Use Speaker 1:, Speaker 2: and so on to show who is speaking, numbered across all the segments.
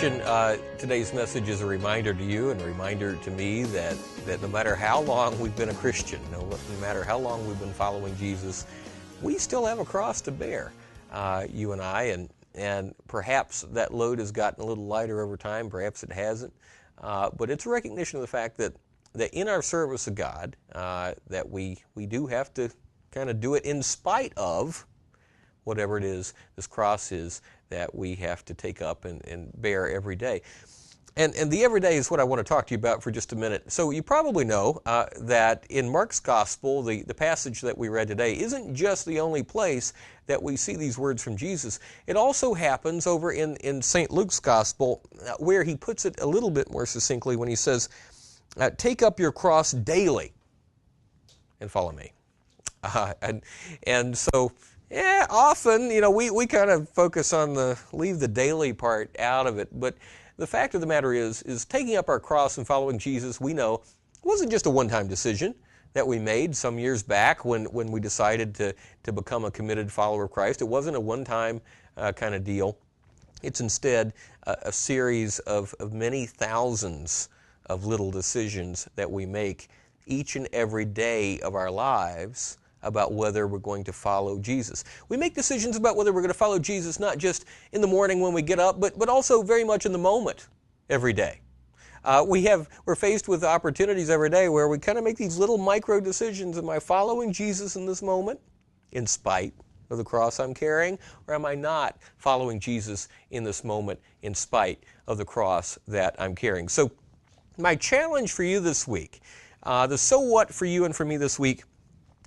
Speaker 1: Christian, today's message is a reminder to you and a reminder to me that no matter how long we've been a Christian, no matter how long we've been following Jesus, we still have a cross to bear, you and I, and perhaps that load has gotten a little lighter over time, perhaps it hasn't, but it's a recognition of the fact that in our service of God, that we do have to kind of do it in spite of whatever it is this cross is that we have to take up and bear every day. And the everyday is what I want to talk to you about for just a minute. So you probably know that in Mark's Gospel, the passage that we read today isn't just the only place that we see these words from Jesus. It also happens over in St. Luke's Gospel, where he puts it a little bit more succinctly when he says, take up your cross daily and follow me. And so, yeah, often, we kind of focus on leave the daily part out of it. But the fact of the matter is taking up our cross and following Jesus, we know, wasn't just a one-time decision that we made some years back when we decided to become a committed follower of Christ. It wasn't a one-time kind of deal. It's instead a series of many thousands of little decisions that we make each and every day of our lives about whether we're going to follow Jesus. We make decisions about whether we're going to follow Jesus not just in the morning when we get up, but also very much in the moment every day. We're faced with opportunities every day where we kind of make these little micro decisions. Am I following Jesus in this moment in spite of the cross I'm carrying, or am I not following Jesus in this moment in spite of the cross that I'm carrying? So my challenge for you this week, the so what for you and for me this week,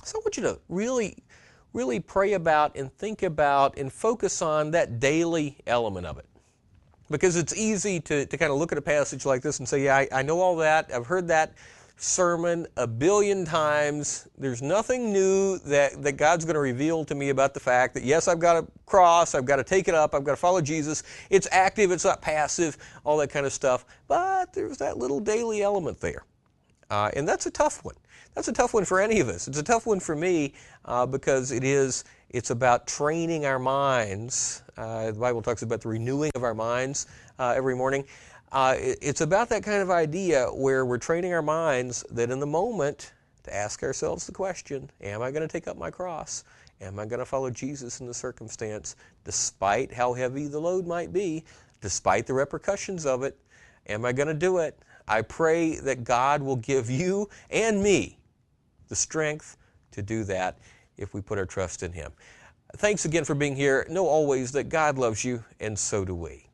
Speaker 1: so I want you to really, really pray about and think about and focus on that daily element of it. Because it's easy to kind of look at a passage like this and say, yeah, I know all that. I've heard that sermon a billion times. There's nothing new that God's going to reveal to me about the fact that, yes, I've got a cross, I've got to take it up, I've got to follow Jesus. It's active, it's not passive, all that kind of stuff. But there's that little daily element there. And that's a tough one. That's a tough one for any of us. It's a tough one for me because it's about training our minds. The Bible talks about the renewing of our minds every morning. It's about that kind of idea where we're training our minds that in the moment to ask ourselves the question, am I going to take up my cross? Am I going to follow Jesus in the circumstance, despite how heavy the load might be, despite the repercussions of it? Am I going to do it? I pray that God will give you and me the strength to do that if we put our trust in Him. Thanks again for being here. Know always that God loves you, and so do we.